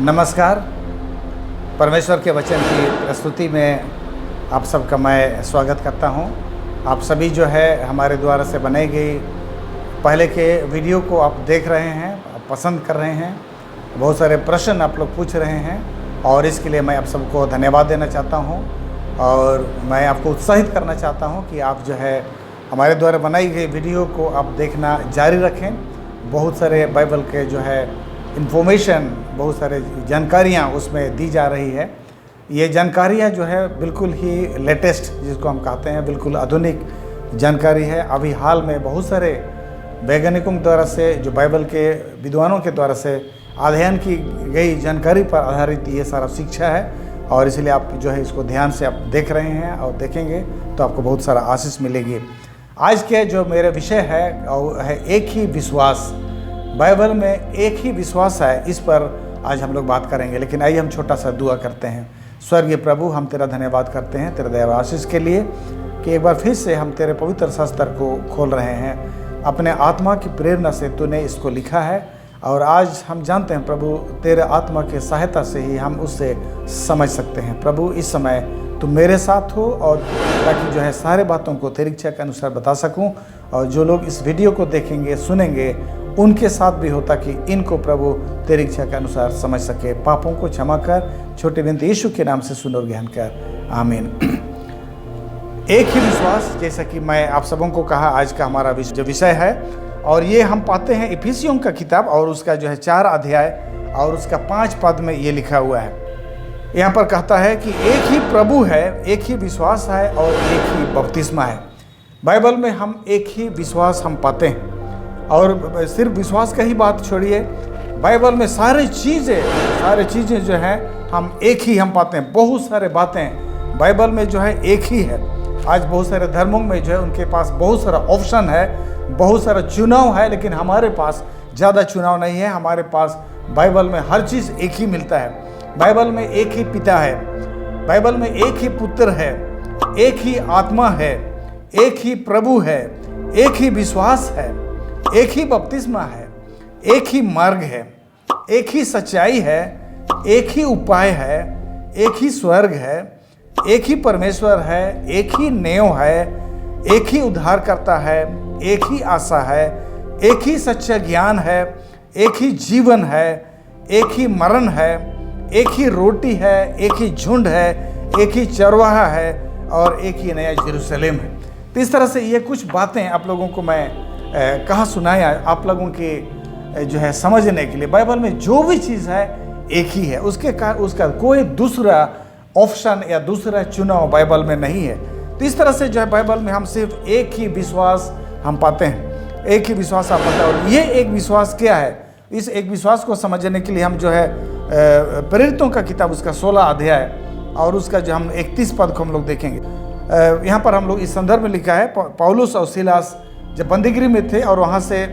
नमस्कार। परमेश्वर के वचन की प्रस्तुति में आप सबका मैं स्वागत करता हूं। आप सभी जो है हमारे द्वारा से बनाई गई पहले के वीडियो को आप देख रहे हैं, आप पसंद कर रहे हैं, बहुत सारे प्रश्न आप लोग पूछ रहे हैं और इसके लिए मैं आप सबको धन्यवाद देना चाहता हूं और मैं आपको उत्साहित करना चाहता हूं कि आप जो है हमारे द्वारा बनाई गई वीडियो को आप देखना जारी रखें। बहुत सारे बाइबल के जो है इन्फॉर्मेशन, बहुत सारे जानकारियाँ उसमें दी जा रही है। ये जानकारियाँ जो है बिल्कुल ही लेटेस्ट, जिसको हम कहते हैं बिल्कुल आधुनिक जानकारी है। अभी हाल में बहुत सारे वैज्ञानिकों द्वारा से, जो बाइबल के विद्वानों के द्वारा से अध्ययन की गई जानकारी पर आधारित ये सारा शिक्षा है और इसलिए आप जो है इसको ध्यान से आप देख रहे हैं और देखेंगे तो आपको बहुत सारा आशीष मिलेगी। आज के जो मेरे विषय है वो है एक ही विश्वास। बाइबल में एक ही विश्वास है, इस पर आज हम लोग बात करेंगे। लेकिन आइए हम छोटा सा दुआ करते हैं। स्वर्गीय प्रभु, हम तेरा धन्यवाद करते हैं तेरे दया आशीष के लिए कि एक बार फिर से हम तेरे पवित्र शास्त्र को खोल रहे हैं। अपने आत्मा की प्रेरणा से तूने इसको लिखा है और आज हम जानते हैं प्रभु, तेरे आत्मा की सहायता से ही हम उससे समझ सकते हैं। प्रभु, इस समय तुम मेरे साथ हो और ताकि जो है सारे बातों को तेरी इच्छा के अनुसार बता सकूं और जो लोग इस वीडियो को देखेंगे सुनेंगे उनके साथ भी हो, ताकि इनको प्रभु तेरी इच्छा के अनुसार समझ सके। पापों को क्षमा कर, छोटे बिनती यीशु के नाम से सुन और ज्ञान कर, आमीन। एक ही विश्वास, जैसा कि मैं आप सबों को कहा, आज का हमारा जो विषय है और ये हम पाते हैं इफिसियों का किताब और उसका जो है 4 अध्याय और उसका 5 पद में ये लिखा हुआ है। यहाँ पर कहता है कि एक ही प्रभु है, एक ही विश्वास है और एक ही बपतिस्मा है। बाइबल में हम एक ही विश्वास हम पाते हैं और सिर्फ विश्वास का ही बात छोड़िए, बाइबल में सारी चीज़ें जो हैं हम एक ही हम पाते हैं। बहुत सारे बातें बाइबल में जो है एक ही है। आज बहुत सारे धर्मों में जो है उनके पास बहुत सारा ऑप्शन है, बहुत सारा चुनाव है, लेकिन हमारे पास ज़्यादा चुनाव नहीं है। हमारे पास बाइबल में हर चीज़ एक ही मिलता है। बाइबल में एक ही पिता है, बाइबल में एक ही पुत्र है, एक ही आत्मा है, एक ही प्रभु है, एक ही विश्वास है, एक ही बपतिस्मा है, एक ही मार्ग है, एक ही सच्चाई है, एक ही उपाय है, एक ही स्वर्ग है, एक ही परमेश्वर है, एक ही नेव है, एक ही उद्धारकर्ता है, एक ही आशा है, एक ही सच्चा ज्ञान है, एक ही जीवन है, एक ही मरण है, एक ही रोटी है, एक ही झुंड है, एक ही चरवाहा है और एक ही नया यरूशलेम है। तो इस तरह से ये कुछ बातें आप लोगों को मैं कहाँ सुनाया, आप लोगों के जो है समझने के लिए। बाइबल में जो भी चीज़ है एक ही है, उसका कोई दूसरा ऑप्शन या दूसरा चुनाव बाइबल में नहीं है। तो इस तरह से जो है बाइबल में हम सिर्फ एक ही विश्वास हम पाते हैं, एक ही विश्वास आप पाते हैं। और ये एक विश्वास क्या है, इस एक विश्वास को समझने के लिए हम जो है प्रेरितों का किताब उसका 16 अध्याय और उसका जो हम 31 पद को हम लोग देखेंगे। यहाँ पर हम लोग इस संदर्भ में लिखा है, पौलुस और सीलास जब बंदीगृह में थे और वहाँ से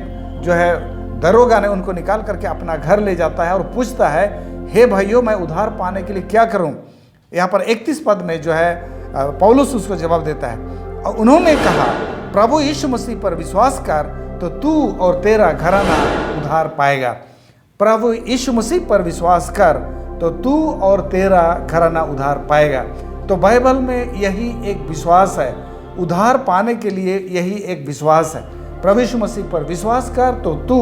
जो है दरोगा ने उनको निकाल करके अपना घर ले जाता है और पूछता है, हे भाइयों, मैं उद्धार पाने के लिए क्या करूँ। यहाँ पर 31 पद में जो है पौलुस उसको जवाब देता है और उन्होंने कहा, प्रभु यीशु मसीह पर विश्वास कर तो तू और तेरा घराना उद्धार पाएगा। प्रभु यीशु मसीह पर विश्वास कर तो तू और तेरा घराना उद्धार पाएगा। तो बाइबल में यही एक विश्वास है, उद्धार पाने के लिए यही एक विश्वास है। प्रभु यीशु मसीह पर विश्वास कर तो तू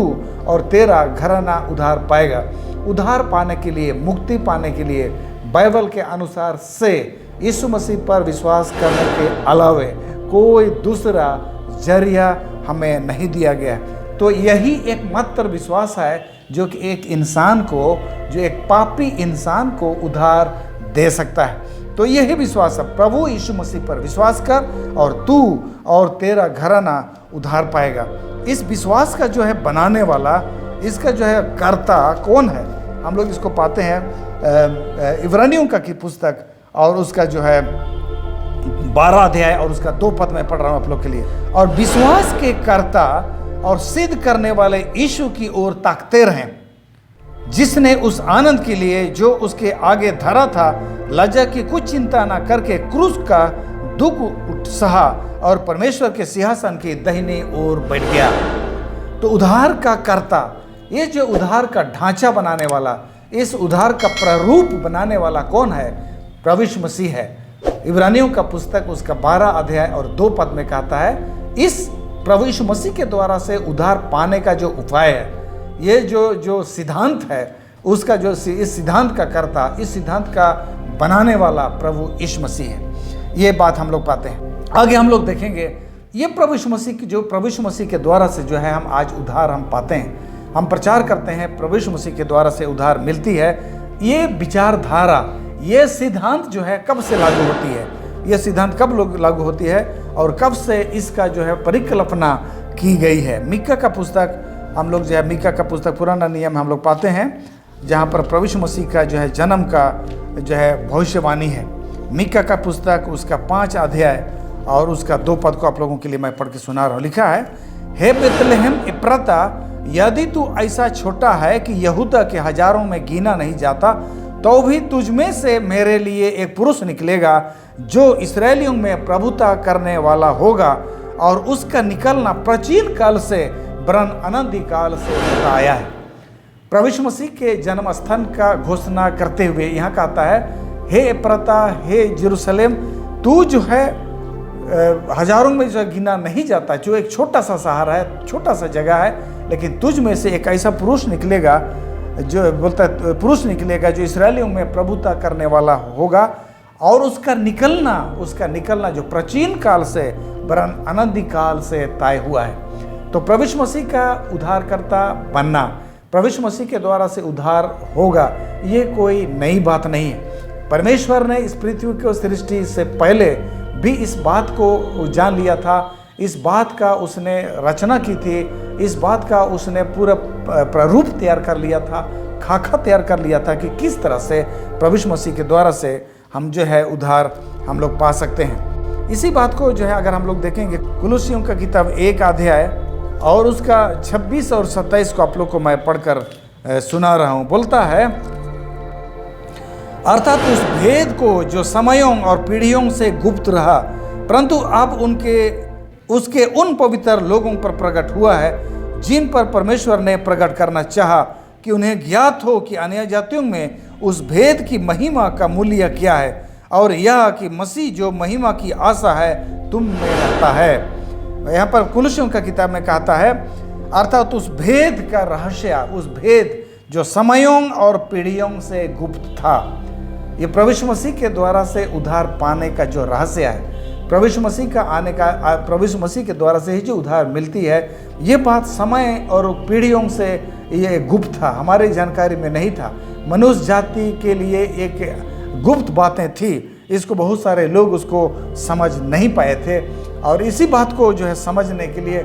और तेरा घराना उद्धार पाएगा। उद्धार पाने के लिए, मुक्ति पाने के लिए बाइबल के अनुसार से यीशु मसीह पर विश्वास करने के अलावे कोई दूसरा जरिया हमें नहीं दिया गया। तो यही एकमात्र विश्वास है जो कि एक इंसान को, जो एक पापी इंसान को उद्धार दे सकता है। तो यही विश्वास है, प्रभु यीशु मसीह पर विश्वास कर और तू और तेरा घराना उद्धार पाएगा। इस विश्वास का जो है बनाने वाला, इसका जो है कर्ता कौन है, हम लोग इसको पाते हैं इब्रानियों का की पुस्तक और उसका जो है 12 अध्याय और उसका 2 पद में पढ़ रहा हूँ आप लोग के लिए। और विश्वास के कर्ता और सिद्ध करने वाले यीशु की ओर ताकते रहें, जिसने उस आनंद के लिए जो उसके आगे धरा था लज्जा की कुछ चिंता ना करके क्रूस का दुख सहा और परमेश्वर के सिंहासन की दाहिनी ओर बैठ गया। तो उद्धार का कर्ता, ये जो उद्धार का ढांचा बनाने वाला, इस उद्धार का प्रारूप बनाने वाला कौन है? प्रभु यीशु मसीह है। इब्रानियों का पुस्तक उसका 12 अध्याय और 2 पद में कहता है, इस प्रभु यीशु मसीह के द्वारा से उद्धार पाने का जो उपाय है, ये जो सिद्धांत है, उसका जो इस सिद्धांत का कर्ता, इस सिद्धांत का बनाने वाला प्रभु यीशु मसीह है। ये बात हम लोग पाते हैं। आगे हम लोग देखेंगे ये प्रभु यीशु मसीह के द्वारा से जो है हम आज उद्धार हम पाते हैं, हम प्रचार करते हैं, प्रभु यीशु मसीह के द्वारा से उद्धार मिलती है। ये विचारधारा, ये सिद्धांत जो है कब से लागू होती है, ये सिद्धांत कब लागू होती है और कब से इसका जो है परिकल्पना की गई है? मीका का पुस्तक हम लोग जो है, मीका का पुस्तक पुराना नियम हम लोग पाते हैं, जहाँ पर प्रभु यीशु मसीह का जो है जन्म का जो है भविष्यवाणी है। मीका का पुस्तक उसका 5 अध्याय और उसका 2 पद को आप लोगों के लिए मैं पढ़ के सुना रहा हूँ। लिखा है, हे बेतलहम इफ्राता, यदि तू ऐसा छोटा है कि यहूदा के हजारों में गिना नहीं जाता, तो भी तुझ में से मेरे लिए एक पुरुष निकलेगा जो इस्राएलियों में प्रभुता करने वाला होगा, और उसका निकलना प्राचीन काल से वरन अनंत काल से होता आया है। प्रभु यीशु मसीह के जन्म स्थान का घोषणा करते हुए यहाँ कहता है, हे इफ्राता, हे यरूशलेम, तू जो है हजारों में जो गिना नहीं जाता, जो एक छोटा सा शहर है, छोटा सा जगह है, लेकिन तुझ में से एक ऐसा पुरुष निकलेगा, जो बोलता है पुरुष निकलेगा जो इस्राएलियों में प्रभुता करने वाला होगा, और उसका निकलना जो प्राचीन काल से वरन अनंत काल से तय हुआ है। तो प्रभु यीशु मसीह का उद्धारकर्ता बनना, प्रभु यीशु मसीह के द्वारा से उद्धार होगा, ये कोई नई बात नहीं है। परमेश्वर ने इस पृथ्वी को सृष्टि से पहले भी इस बात को जान लिया था, इस बात का उसने रचना की थी, इस बात का उसने पूरा प्रारूप तैयार कर लिया था, खाका तैयार कर लिया था कि किस तरह से प्रभु यीशु मसीह के द्वारा से हम जो है उद्धार हम लोग पा सकते हैं। इसी बात को जो है अगर हम लोग देखेंगे, कुलुसियों का किताब 1 अध्याय और उसका 26 और 27 को आप लोग को मैं पढ़कर सुना रहा हूँ। बोलता है, अर्थात उस भेद को जो समयों और पीढ़ियों से गुप्त रहा, परंतु अब उसके उन पवित्र लोगों पर प्रकट हुआ है, जिन पर परमेश्वर ने प्रकट करना चाहा, कि उन्हें ज्ञात हो कि अन्य जातियों में उस भेद की महिमा का मूल्य क्या है, और यह कि मसीह जो महिमा की आशा है तुम में रहता है। यहाँ पर कुलुसियों का किताब में कहता है, अर्थात उस भेद का रहस्य, उस भेद जो समयों और पीढ़ियों से गुप्त था, ये प्रभु यीशु मसीह के द्वारा से उद्धार पाने का जो रहस्य है, प्रभु यीशु मसीह का आने का, प्रभु यीशु मसीह के द्वारा से ही जो उद्धार मिलती है, ये बात समय और पीढ़ियों से ये गुप्त था, हमारी जानकारी में नहीं था। मनुष्य जाति के लिए एक गुप्त बातें थी, इसको बहुत सारे लोग उसको समझ नहीं पाए थे, और इसी बात को जो है समझने के लिए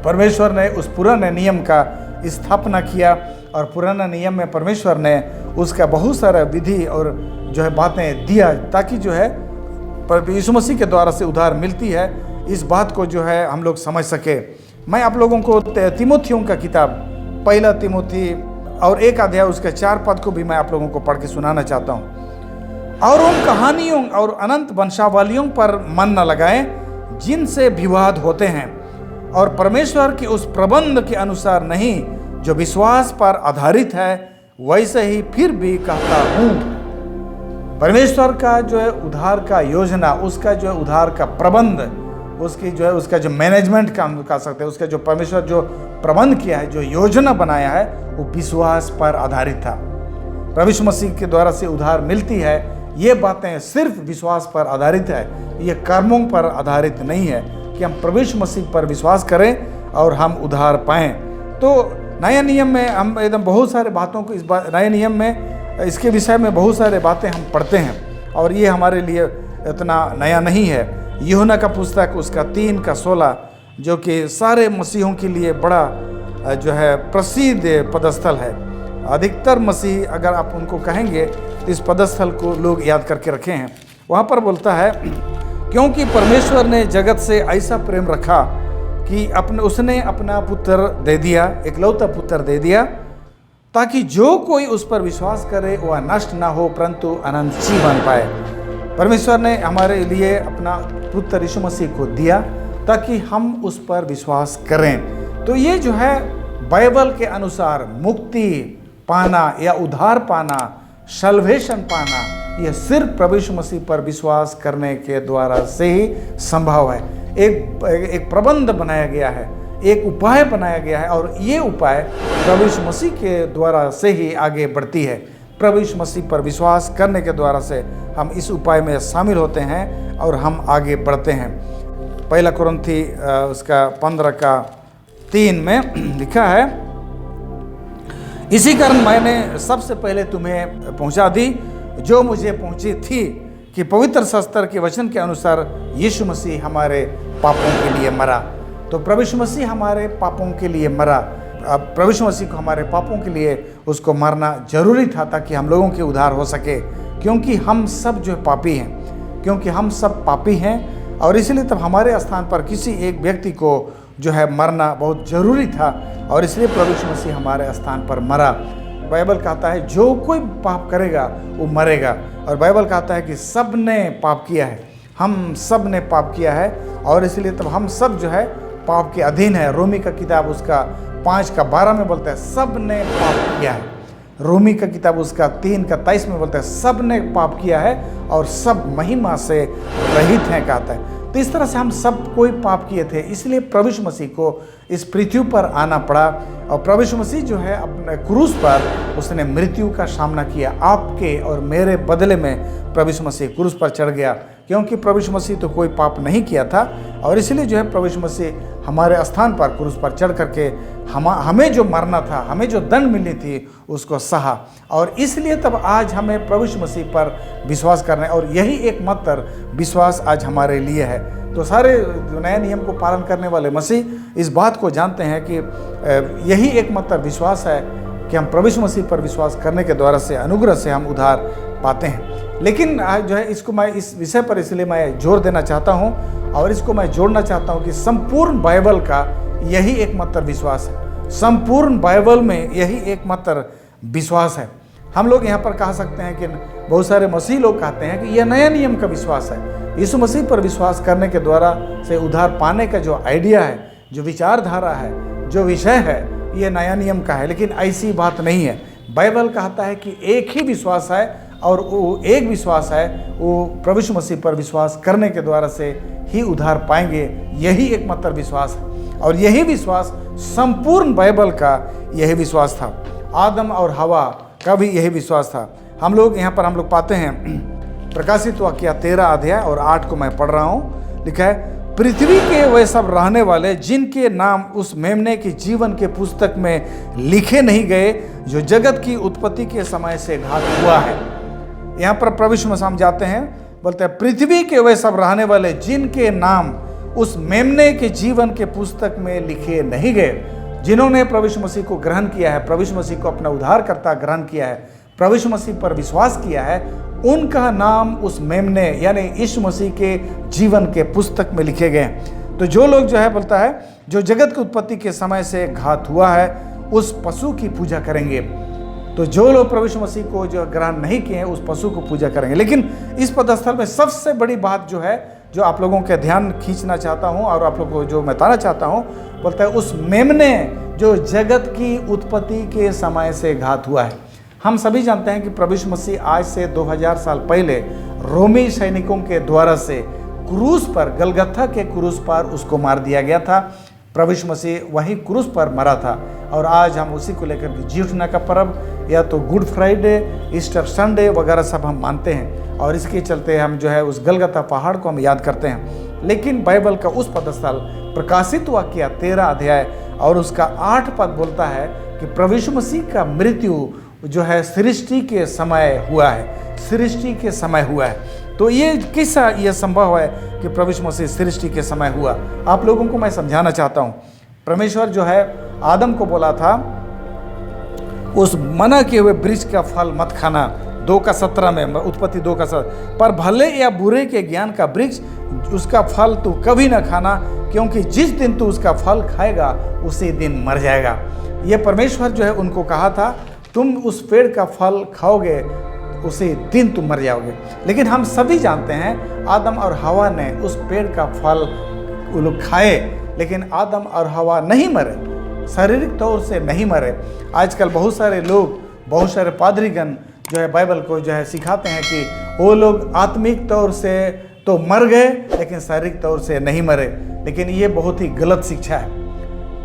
परमेश्वर ने उस पुराने नियम का स्थापना किया, और पुराना नियम में परमेश्वर ने उसका बहुत सारा विधि और जो है बातें दिया, ताकि जो है यीशु मसीह के द्वारा से उद्धार मिलती है, इस बात को जो है हम लोग समझ सके। मैं आप लोगों को तिमोथियों का किताब 1 तिमोथी और 1 अध्याय उसके 4 पद को भी मैं आप लोगों को पढ़ के सुनाना चाहता हूँ। और उन कहानियों और अनंत वंशावलियों पर मन न लगाएं जिनसे विवाद होते हैं, और परमेश्वर के उस प्रबंध के अनुसार नहीं जो विश्वास पर आधारित है, वैसे ही फिर भी कहता हूँ। परमेश्वर का जो है उद्धार का योजना, उसका जो है उद्धार का प्रबंध, उसकी जो है उसका जो मैनेजमेंट का हम कह सकते हैं, उसका जो परमेश्वर जो प्रबंध किया है, जो योजना बनाया है, वो विश्वास पर आधारित था। प्रभु यीशु मसीह के द्वारा से उद्धार मिलती है, ये बातें सिर्फ विश्वास पर आधारित है, ये कर्मों पर आधारित नहीं है कि हम प्रभु यीशु मसीह पर विश्वास करें और हम उद्धार पाएँ। तो नए नियम में हम एकदम बहुत सारे बातों को नए नियम में इसके विषय में बहुत सारे बातें हम पढ़ते हैं, और ये हमारे लिए इतना नया नहीं है। यूहन्ना का पुस्तक उसका 3 का 16 जो कि सारे मसीहों के लिए बड़ा जो है प्रसिद्ध पदस्थल है। अधिकतर मसीह अगर आप उनको कहेंगे तो इस पदस्थल को लोग याद करके रखे हैं। वहाँ पर बोलता है, क्योंकि परमेश्वर ने जगत से ऐसा प्रेम रखा कि उसने अपना पुत्र दे दिया, इकलौता पुत्र दे दिया, ताकि जो कोई उस पर विश्वास करे वह नष्ट ना हो परंतु अनंत जीवन पाए। परमेश्वर ने हमारे लिए अपना पुत्र यीशु मसीह को दिया ताकि हम उस पर विश्वास करें। तो ये जो है बाइबल के अनुसार मुक्ति पाना या उद्धार पाना, सल्वेशन पाना, यह सिर्फ प्रभु यीशु मसीह पर विश्वास करने के द्वारा से ही संभव है। एक प्रबंध बनाया गया है, एक उपाय बनाया गया है, और ये उपाय प्रभु यीशु मसीह के द्वारा से ही आगे बढ़ती है। प्रभु यीशु मसीह पर विश्वास करने के द्वारा से हम इस उपाय में शामिल होते हैं और हम आगे बढ़ते हैं। पहला कुरिन्थी उसका 15:3 में लिखा है, इसी कारण मैंने सबसे पहले तुम्हें पहुंचा दी जो मुझे पहुंची थी, कि पवित्र शास्त्र के वचन के अनुसार यीशु मसीह हमारे पापों के लिए मरा। तो प्रभु यीशु मसीह हमारे पापों के लिए मरा। अब प्रभु यीशु मसीह को हमारे पापों के लिए उसको मरना जरूरी था, ताकि हम लोगों के उद्धार हो सके, क्योंकि हम सब जो पापी हैं, क्योंकि हम सब पापी हैं, और इसलिए तब हमारे स्थान पर किसी एक व्यक्ति को जो है मरना बहुत ज़रूरी था, और इसलिए प्रभु यीशु मसीह हमारे स्थान पर मरा। बाइबल कहता है जो कोई पाप करेगा वो मरेगा, और बाइबल कहता है कि सब ने पाप किया है, हम सब ने पाप किया है, और इसलिए तब हम सब जो है पाप के अधीन है। रोमी का किताब उसका 5:12 में बोलता है सब ने पाप किया है। रोमी का किताब उसका 3:23 में बोलता है सब ने पाप किया है और सब महिमा से रहित हैं, कहता है। तो इस तरह से हम सब कोई पाप किए थे, इसलिए प्रभु यीशु मसीह को इस पृथ्वी पर आना पड़ा, और प्रभु यीशु मसीह जो है अपने क्रूस पर उसने मृत्यु का सामना किया। आपके और मेरे बदले में प्रभु यीशु मसीह क्रूस पर चढ़ गया, क्योंकि प्रभु यीशु मसीह तो कोई पाप नहीं किया था, और इसलिए जो है प्रभु यीशु मसीह हमारे स्थान पर क्रूस पर चढ़ करके हमें जो मरना था, हमें जो दंड मिलनी थी, उसको सहा। और इसलिए तब आज हमें प्रभु यीशु मसीह पर विश्वास करना है, और यही एकमात्र विश्वास आज हमारे लिए है। तो सारे नए नियम को पालन करने वाले मसीह इस बात को जानते हैं कि यही एकमात्र विश्वास है कि हम प्रभु यीशु मसीह पर विश्वास करने के द्वारा से अनुग्रह से हम उद्धार पाते हैं। लेकिन जो है इसको मैं इस विषय पर इसलिए मैं जोर देना चाहता हूँ, और इसको मैं जोड़ना चाहता हूँ कि संपूर्ण बाइबल का यही एकमात्र विश्वास है। संपूर्ण बाइबल में यही एकमात्र विश्वास है। हम लोग यहाँ पर कह सकते हैं कि बहुत सारे मसीह लोग कहते हैं कि यह नया नियम का विश्वास है। यीशु मसीह पर विश्वास करने के द्वारा से उद्धार पाने का जो आइडिया है, जो विचारधारा है, जो विषय है, ये नया नियम का है। लेकिन ऐसी बात नहीं है। बाइबल कहता है कि एक ही विश्वास है, और वो एक विश्वास है, वो प्रभु यीशु मसीह पर विश्वास करने के द्वारा से ही उद्धार पाएंगे। यही एकमात्र विश्वास है, और यही विश्वास संपूर्ण बाइबल का यही विश्वास था। आदम और हवा का भी यही विश्वास था। हम लोग यहाँ पर पाते हैं प्रकाशित वाक्य 13:8 को मैं पढ़ रहा हूँ। लिखा है, पृथ्वी के वे सब रहने वाले जिनके नाम उस मेमने की जीवन के पुस्तक में लिखे नहीं गए, जो जगत की उत्पत्ति के समय से घात हुआ है। यहाँ पर प्रभु यीशु मसीह हम जाते हैं, बोलते हैं पृथ्वी के वे सब रहने वाले जिनके नाम उस मेमने के जीवन के पुस्तक में लिखे नहीं गए। जिन्होंने प्रभु यीशु मसीह को ग्रहण किया है, प्रभु यीशु मसीह को अपना उद्धारकर्ता ग्रहण किया है, प्रभु यीशु मसीह पर विश्वास किया है, उनका नाम उस मेमने यानी यीशु मसीह के जीवन के पुस्तक में लिखे गए। तो जो लोग जो है बोलता है जो जगत की उत्पत्ति के समय से घात हुआ है, उस पशु की पूजा करेंगे। तो जो लोग प्रभु यीशु मसीह को जो ग्रहण नहीं किए हैं, उस पशु को पूजा करेंगे। लेकिन इस पदस्थल में सबसे बड़ी बात जो है, जो आप लोगों के ध्यान खींचना चाहता हूं और आप लोगों को जो बताना चाहता हूं, बोलता है उस मेमने जो जगत की उत्पत्ति के समय से घात हुआ है। हम सभी जानते हैं कि प्रभु यीशु मसीह आज से 2000 साल पहले रोमी सैनिकों के द्वारा से क्रूस पर, गलगथा के क्रूस पर उसको मार दिया गया था। प्रभु यीशु मसीह वहीं क्रूस पर मरा था, और आज हम उसी को लेकर जी उठने का पर्व या तो गुड फ्राइडे, ईस्टर संडे वगैरह सब हम मानते हैं, और इसके चलते हम जो है उस गलगथा पहाड़ को हम याद करते हैं। लेकिन बाइबल का उस पदस्थल प्रकाशित वाक्य 13 अध्याय और उसका 8 पद बोलता है कि प्रभु यीशु मसीह का मृत्यु जो है सृष्टि के समय हुआ है, सृष्टि के समय हुआ है। तो ये किस्सा ये संभव है कि प्रभु यीशु मसीह सृष्टि के समय हुआ। आप लोगों को मैं समझाना चाहता हूँ। परमेश्वर जो है आदम को बोला था उस मना किए हुए वृक्ष का फल मत खाना, 2:17 में, उत्पत्ति 2:17, पर भले या बुरे के ज्ञान का वृक्ष उसका फल तू कभी न खाना, क्योंकि जिस दिन तू उसका फल खाएगा उसी दिन मर जाएगा। ये परमेश्वर जो है उनको कहा था तुम उस पेड़ का फल खाओगे उसी दिन तुम मर जाओगे। लेकिन हम सभी जानते हैं आदम और हवा ने उस पेड़ का फल वो लोग खाए, लेकिन आदम और हवा नहीं मरे, शारीरिक तौर से नहीं मरे। आजकल बहुत सारे लोग बहुत सारे पादरीगण जो है बाइबल को जो है सिखाते हैं कि वो लोग आत्मिक तौर से तो मर गए लेकिन शारीरिक तौर से नहीं मरे। लेकिन ये बहुत ही गलत शिक्षा है,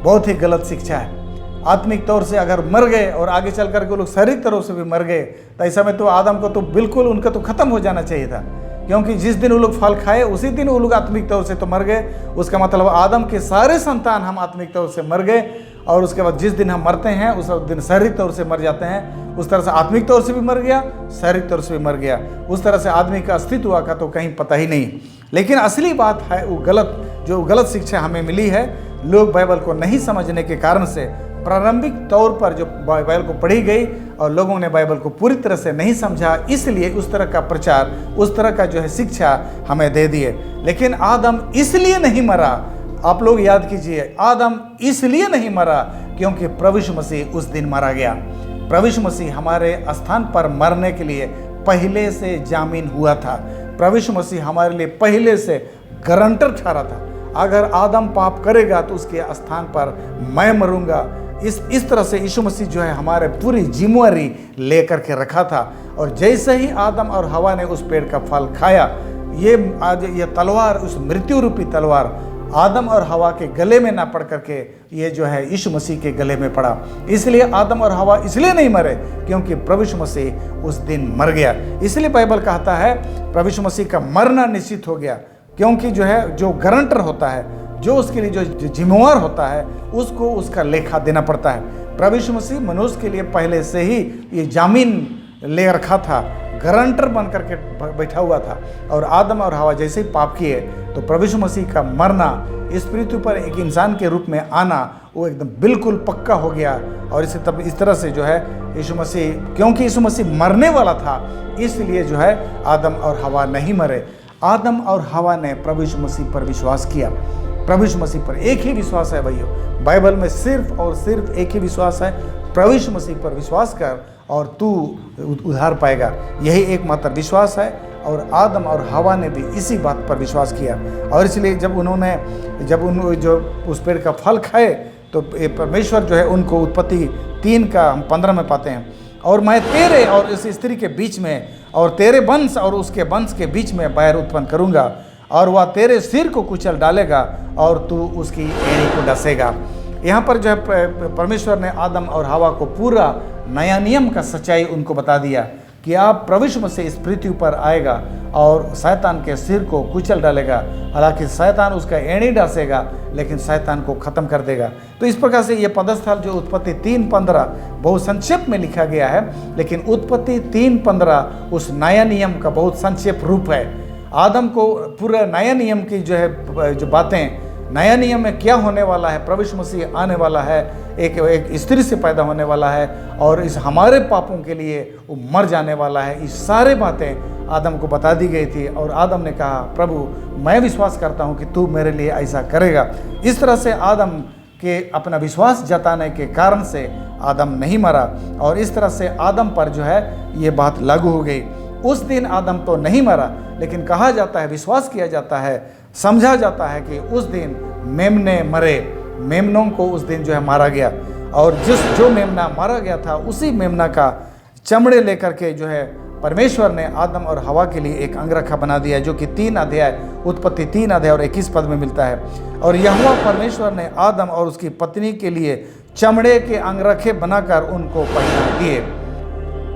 बहुत ही गलत शिक्षा है। आत्मिक तौर से अगर मर गए और आगे चल करके वो लोग शारीरिक तौर से भी मर गए तो ऐसा में तो आदम को तो बिल्कुल उनका तो खत्म हो जाना चाहिए था, क्योंकि जिस दिन वो लोग फल खाए उसी दिन वो लोग आत्मिक तौर से तो मर गए। उसका मतलब आदम के सारे संतान हम आत्मिक तौर से मर गए, और उसके बाद जिस दिन हम मरते हैं उस दिन शारीरिक तौर से मर जाते हैं। उस तरह से आत्मिक तौर से भी मर गया, शारीरिक तौर से भी मर गया। उस तरह से आदमी का अस्तित्व का तो कहीं पता ही नहीं। लेकिन असली बात है वो गलत शिक्षा हमें मिली है, लोग बाइबल को नहीं समझने के कारण से प्रारंभिक तौर पर जो बाइबल को पढ़ी गई और लोगों ने बाइबल को पूरी तरह से नहीं समझा, इसलिए उस तरह का प्रचार, उस तरह का जो है शिक्षा हमें दे दिए। लेकिन आदम इसलिए नहीं मरा, आप लोग याद कीजिए, आदम इसलिए नहीं मरा क्योंकि प्रभु यीशु मसीह उस दिन मारा गया। प्रभु यीशु मसीह हमारे स्थान पर मरने के लिए पहले से जामीन हुआ था। प्रभु यीशु मसीह हमारे लिए पहले से गारंटर ठहरा था। अगर आदम पाप करेगा तो उसके स्थान पर मैं मरूंगा। इस तरह से यीशु मसीह जो है हमारे पूरी जिम्मेवारी लेकर के रखा था। और जैसे ही आदम और हवा ने उस पेड़ का फल खाया, ये तलवार, उस मृत्यु रूपी तलवार आदम और हवा के गले में ना पड़ करके ये जो है यीशु मसीह के गले में पड़ा। इसलिए आदम और हवा इसलिए नहीं मरे क्योंकि प्रभु यीशु मसीह उस दिन मर गया। इसलिए बाइबल कहता है प्रभु यीशु मसीह का मरना निश्चित हो गया, क्योंकि जो है जो गारंटर होता है, जो उसके लिए जो जिम्मेवार होता है, उसको उसका लेखा देना पड़ता है। प्रभु यीशु मसीह मनुष्य के लिए पहले से ही ये जामीन ले रखा था, गारंटर बन करके बैठा हुआ था। और आदम और हवा जैसे ही पाप किए तो प्रभु यीशु मसीह का मरना, इस पृथ्वी पर एक इंसान के रूप में आना, वो एकदम बिल्कुल पक्का हो गया। और इस तरह से जो है यीशु मसीह, क्योंकि यीशु मसीह मरने वाला था, इसलिए जो है आदम और हवा नहीं मरे। आदम और हवा ने प्रभु यीशु मसीह पर विश्वास किया। प्रभु यीशु मसीह पर एक ही विश्वास है भाइयों, बाइबल में सिर्फ और सिर्फ एक ही विश्वास है, प्रभु यीशु मसीह पर विश्वास कर और तू उद्धार पाएगा। यही एकमात्र विश्वास है। और आदम और हवा ने भी इसी बात पर विश्वास किया। और इसलिए जब उन्होंने जो उस पेड़ का फल खाए तो परमेश्वर जो है उनको उत्पत्ति 3 का हम 15 में पाते हैं, और मैं तेरे और इस स्त्री के बीच में और तेरे वंश और उसके वंश के बीच में बैर उत्पन्न करूँगा, और वह तेरे सिर को कुचल डालेगा और तू उसकी एड़ी को डसेगा। यहाँ पर जो है परमेश्वर ने आदम और हवा को पूरा नया नियम का सच्चाई उनको बता दिया कि आप प्रभु यीशु मसीह इस पृथ्वी पर आएगा और शैतान के सिर को कुचल डालेगा। हालांकि शैतान उसका एड़ी डासेगा लेकिन शैतान को ख़त्म कर देगा। तो इस प्रकार से ये पदस्थल जो उत्पत्ति 3:15 बहुत संक्षेप में लिखा गया है, लेकिन उत्पत्ति 3:15 उस नया नियम का बहुत संक्षेप रूप है। आदम को पूरा नया नियम की जो बातें, नया नियम में क्या होने वाला है, प्रभु यीशु मसीह आने वाला है, एक स्त्री से पैदा होने वाला है और इस हमारे पापों के लिए वो मर जाने वाला है, इस सारे बातें आदम को बता दी गई थी। और आदम ने कहा, प्रभु मैं विश्वास करता हूँ कि तू मेरे लिए ऐसा करेगा। इस तरह से आदम के अपना विश्वास जताने के कारण से आदम नहीं मरा, और इस तरह से आदम पर जो है ये बात लागू हो गई। उस दिन आदम तो नहीं मरा, लेकिन कहा जाता है, विश्वास किया जाता है, समझा जाता है कि उस दिन मेमने मरे, मेमनों को उस दिन जो है मारा गया। और जो मेमना मारा गया था उसी मेमना का चमड़े लेकर के जो है परमेश्वर ने आदम और हवा के लिए एक अंगरखा बना दिया, जो कि 3 अध्याय उत्पत्ति 3 अध्याय और 21 पद में मिलता है। और यहोवा परमेश्वर ने आदम और उसकी पत्नी के लिए चमड़े के अंगरखे बनाकर उनको पहना दिए।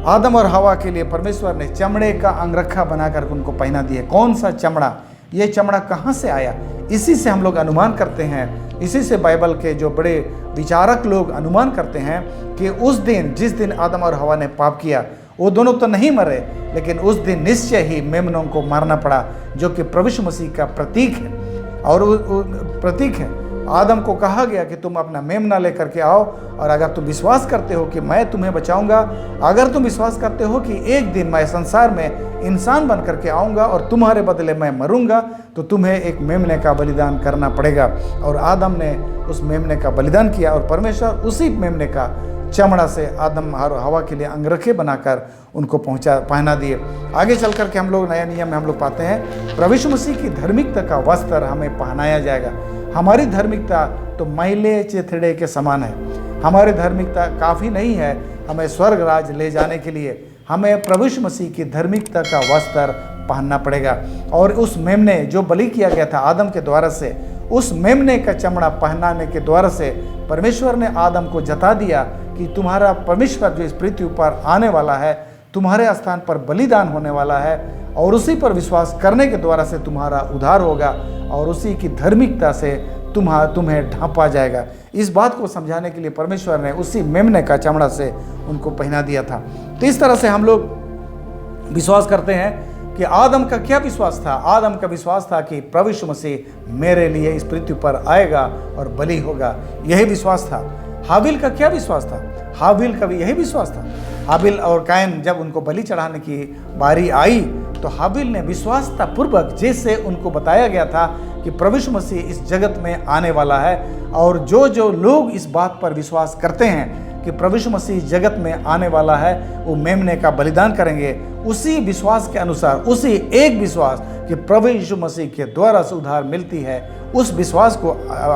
आदम और हवा के लिए परमेश्वर ने चमड़े का अंगरखा बनाकर उनको पहना दिए। कौन सा चमड़ा, ये चमड़ा कहाँ से आया? इसी से हम लोग अनुमान करते हैं, इसी से बाइबल के जो बड़े विचारक लोग अनुमान करते हैं कि उस दिन, जिस दिन आदम और हवा ने पाप किया, वो दोनों तो नहीं मरे, लेकिन उस दिन निश्चय ही मेमनों को मारना पड़ा, जो कि प्रभु यीशु मसीह का प्रतीक है। और वो प्रतीक है। आदम को कहा गया कि तुम अपना मेमना लेकर के आओ, और अगर तुम विश्वास करते हो कि मैं तुम्हें बचाऊंगा, अगर तुम विश्वास करते हो कि एक दिन मैं संसार में इंसान बन करके आऊँगा और तुम्हारे बदले मैं मरूंगा, तो तुम्हें एक मेमने का बलिदान करना पड़ेगा। और आदम ने उस मेमने का बलिदान किया, और परमेश्वर उसी मेमने का चमड़ा से आदम और हवा के लिए अंगरखे बनाकर उनको पहना दिए। आगे चल करके हम लोग नया नियम में हम लोग पाते हैं, प्रभु यीशु मसीह की धार्मिकता का वस्त्र हमें पहनाया जाएगा। हमारी धार्मिकता तो मैले चिथड़े के समान है। हमारी धार्मिकता काफ़ी नहीं है हमें स्वर्ग राज ले जाने के लिए हमें प्रभु यीशु मसीह की धार्मिकता का वस्त्र पहनना पड़ेगा। और उस मेमने जो बलि किया गया था आदम के द्वारा से, उस मेमने का चमड़ा पहनाने के द्वारा से परमेश्वर ने आदम को जता दिया कि तुम्हारा परमेश्वर जो इस पृथ्वी पर आने वाला है, तुम्हारे स्थान पर बलिदान होने वाला है, और उसी पर विश्वास करने के द्वारा से तुम्हारा उद्धार होगा और उसी की धार्मिकता से तुम्हें ढांपा जाएगा। इस बात को समझाने के लिए परमेश्वर ने उसी मेमने का चमड़ा से उनको पहना दिया था। तो इस तरह से हम लोग विश्वास करते हैं कि आदम का क्या विश्वास था? आदम का विश्वास था कि प्रभु यीशु मसीह मेरे लिए इस पृथ्वी पर आएगा और बलि होगा, यही विश्वास था। हाबिल का क्या विश्वास था? हाबिल का भी यही विश्वास था। हाबिल और कायन जब उनको बलि चढ़ाने की बारी आई तो हाबिल ने विश्वासता पूर्वक, जैसे उनको बताया गया था कि प्रभु यीशु मसीह इस जगत में आने वाला है, और जो लोग इस बात पर विश्वास करते हैं कि प्रभु यीशु मसीह जगत में आने वाला है, वो मेमने का बलिदान करेंगे। उसी विश्वास के अनुसार, उसी एक विश्वास कि प्रभु यीशु मसीह के द्वारा से उद्धार मिलती है, उस विश्वास को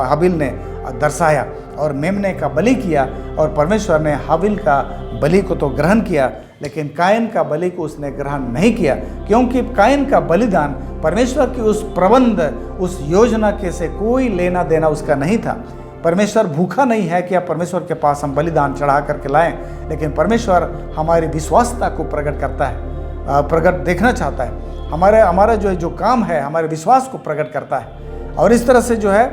हाबिल ने दर्शाया और मेमने का बलि किया। और परमेश्वर ने हाबिल का बलि को तो ग्रहण किया, लेकिन कायन का बलि को उसने ग्रहण नहीं किया, क्योंकि कायन का बलिदान परमेश्वर की उस प्रबंध, उस योजना के से कोई लेना देना उसका नहीं था। परमेश्वर भूखा नहीं है कि आप परमेश्वर के पास हम बलिदान चढ़ा करके लाएं, लेकिन परमेश्वर हमारी विश्वासता को प्रकट करता है, प्रकट देखना चाहता है। हमारा जो काम है हमारे विश्वास को प्रकट करता है, और इस तरह से जो है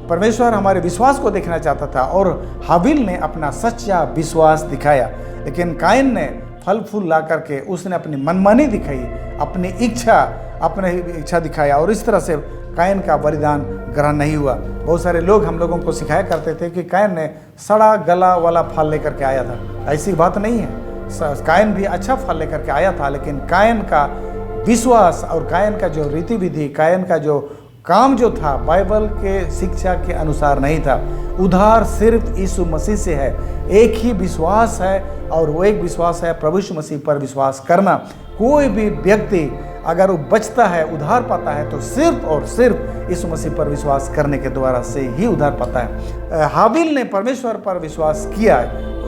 परमेश्वर हमारे विश्वास को देखना चाहता था। और हाबिल ने अपना सच्चा विश्वास दिखाया, लेकिन कायन ने फल फूल ला करके उसने अपनी मनमानी दिखाई, अपनी इच्छा दिखाया, और इस तरह से कायन का बलिदान ग्रहण नहीं हुआ। बहुत सारे लोग हम लोगों को सिखाया करते थे कि कायन ने सड़ा गला वाला फल लेकर के आया था। ऐसी बात नहीं है, कायन भी अच्छा फल लेकर के आया था, लेकिन कायन का विश्वास और कायन का जो रीति विधि, कायन का जो काम जो था, बाइबल के शिक्षा के अनुसार नहीं था। उद्धार सिर्फ यीशु मसीह से है, एक ही विश्वास है, और वो एक विश्वास है प्रभु यीशु मसीह पर विश्वास करना। कोई भी व्यक्ति अगर वो बचता है, उद्धार पाता है, तो सिर्फ और सिर्फ यीशु मसीह पर विश्वास करने के द्वारा से ही उद्धार पाता है। हाबिल ने परमेश्वर पर विश्वास किया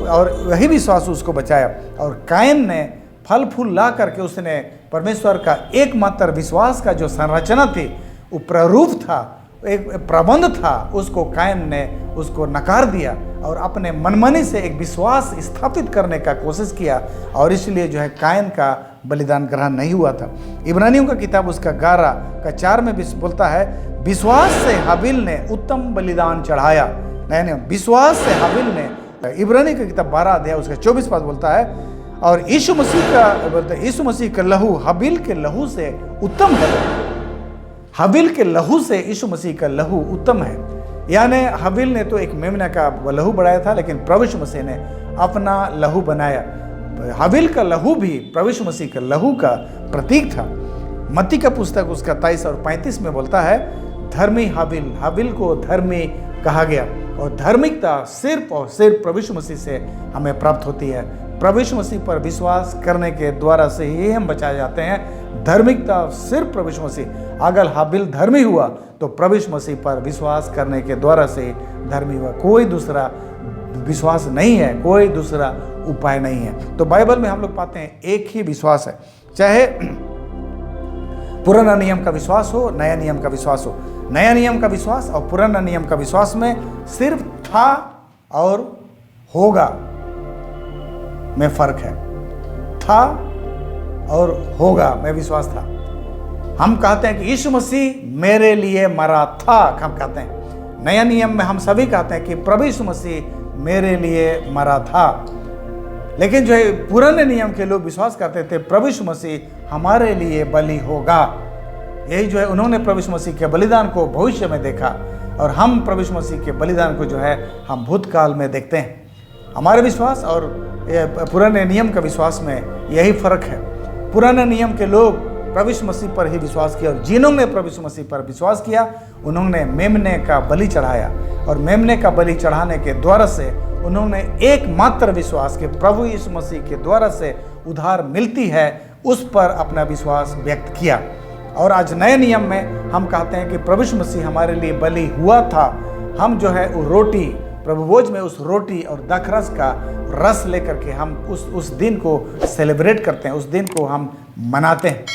और वही विश्वास उसको बचाया, और कायन ने फल फूल ला करके उसने परमेश्वर का एकमात्र विश्वास का जो संरचना थी, वो प्रारूप था, एक प्रबंध था, उसको कायन ने उसको नकार दिया और अपने मनमानी से एक विश्वास स्थापित करने का कोशिश किया, और इसलिए जो है कायन का बलिदान ग्रहण नहीं हुआ था। इब्रानियों का किताब उसका 11:4 में बोलता है, विश्वास से हाबिल ने उत्तम बलिदान चढ़ाया। नहीं, विश्वास से हाबिल ने, इब्रानी का किताब 12 अध्याय उसका 24 पद बोलता है, और यीशु मसीह का लहू हाबिल के लहू से उत्तम है। हाबिल के लहू से यीशु मसीह का लहू उत्तम है। यानी हाबिल ने तो एक मेमना का लहू बढ़ाया था, लेकिन प्रभु यीशु मसीह ने अपना लहू बनाया। हाबिल का लहू भी प्रभु यीशु मसीह के लहू का प्रतीक था। मत्ती का पुस्तक उसका 23 और 35 में बोलता है, धर्मी हाबिल, हाबिल को धर्मी कहा गया, और धार्मिकता सिर्फ और सिर्फ प्रभु यीशु मसीह से हमें प्राप्त होती है। प्रभु यीशु मसीह पर विश्वास करने के द्वारा से ही हम बचाए जाते हैं। धार्मिकता सिर्फ प्रभु यीशु मसीह। अगर हाबिल धर्मी हुआ तो प्रभु यीशु मसीह पर विश्वास करने के द्वारा से धर्मी हुआ। कोई दूसरा विश्वास नहीं है, कोई दूसरा उपाय नहीं है। तो बाइबल में हम लोग पाते हैं एक ही विश्वास है, चाहे पुराना नियम का विश्वास हो, नया नियम का विश्वास हो। नया नियम का विश्वास और पुराना नियम का विश्वास में सिर्फ था और होगा में फर्क है। था और होगा में विश्वास था। हम कहते हैं कि यीशु मसीह मेरे लिए मरा था, हम कहते हैं। नया नियम में हम सभी कहते हैं कि प्रभु यीशु मसीह मेरे लिए मरा था। लेकिन जो है पुराने नियम के लोग विश्वास करते थे प्रभु यीशु मसीह हमारे लिए बलि होगा। यही जो है उन्होंने प्रभु यीशु मसीह के बलिदान को भविष्य में देखा, और हम प्रभु यीशु मसीह के बलिदान को जो है हम भूतकाल में देखते हैं। हमारे विश्वास और पुराने नियम का विश्वास में यही फर्क है। पुराने नियम के लोग प्रभु यीशु मसीह पर ही विश्वास किया, और जिन्होंने प्रभु यीशु मसीह पर विश्वास किया उन्होंने मेमने का बलि चढ़ाया, और मेमने का बलि चढ़ाने के द्वारा से उन्होंने एकमात्र विश्वास कि प्रभु यीशु मसीह के द्वारा से उद्धार मिलती है, उस पर अपना विश्वास व्यक्त किया। और आज नए नियम में हम कहते हैं कि प्रभु यीशु मसीह हमारे लिए बलि हुआ था। हम जो है वो रोटी प्रभु भोज में उस रोटी और दाखरस का रस लेकर के हम उस दिन को सेलिब्रेट करते हैं, उस दिन को हम मनाते हैं।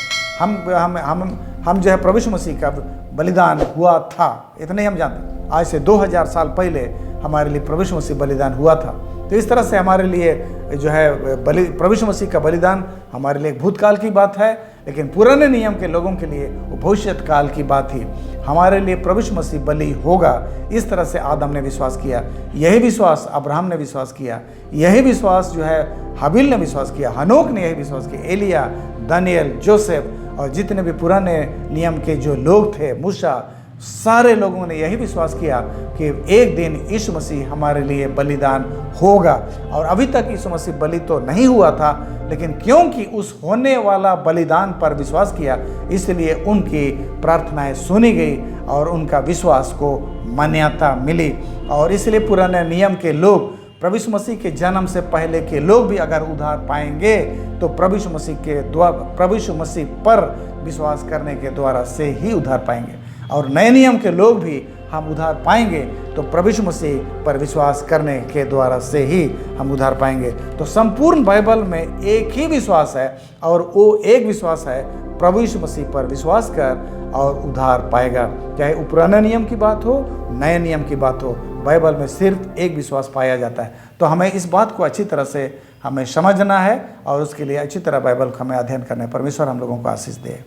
हम जो है प्रभु यीशु मसीह का बलिदान हुआ था, इतना ही हम जानते हैं। आज से 2000 साल पहले हमारे लिए प्रभु यीशु मसीह बलिदान हुआ था। तो इस तरह से हमारे लिए जो है प्रभु यीशु मसीह का बलिदान हमारे लिए एक भूतकाल की बात है, लेकिन पुराने नियम के लोगों के लिए वो भविष्य काल की बात थी। हमारे लिए प्रभु यीशु मसीह बलि होगा, इस तरह से आदम ने विश्वास किया, यही विश्वास अब्राहम ने विश्वास किया, यही विश्वास जो है हाबिल ने विश्वास किया, हनोक ने यही विश्वास किया, एलिया, दानियल, जोसेफ और जितने भी पुराने नियम के जो लोग थे, मूसा, सारे लोगों ने यही विश्वास किया कि एक दिन यीशु मसीह हमारे लिए बलिदान होगा। और अभी तक यीशु मसीह बलि तो नहीं हुआ था, लेकिन क्योंकि उस होने वाला बलिदान पर विश्वास किया, इसलिए उनकी प्रार्थनाएं सुनी गई और उनका विश्वास को मान्यता मिली। और इसलिए पुराने नियम के लोग, प्रभु यीशु मसीह के जन्म से पहले के लोग भी अगर उद्धार पाएंगे तो प्रभु यीशु मसीह पर विश्वास करने के द्वारा से ही उद्धार पाएंगे। और नए नियम के लोग भी हम उद्धार पाएंगे तो प्रभु यीशु मसीह पर विश्वास करने के द्वारा से ही हम उद्धार पाएंगे। तो संपूर्ण बाइबल में एक ही विश्वास है, और वो एक विश्वास है प्रभु यीशु मसीह पर विश्वास कर और उद्धार पाएगा। चाहे वो पुराने नियम की बात हो, नए नियम की बात हो, बाइबल में सिर्फ एक विश्वास पाया जाता है। तो हमें इस बात को अच्छी तरह से हमें समझना है और उसके लिए अच्छी तरह बाइबल को हमें अध्ययन करना है। परमेश्वर हम लोगों को आशीष दे।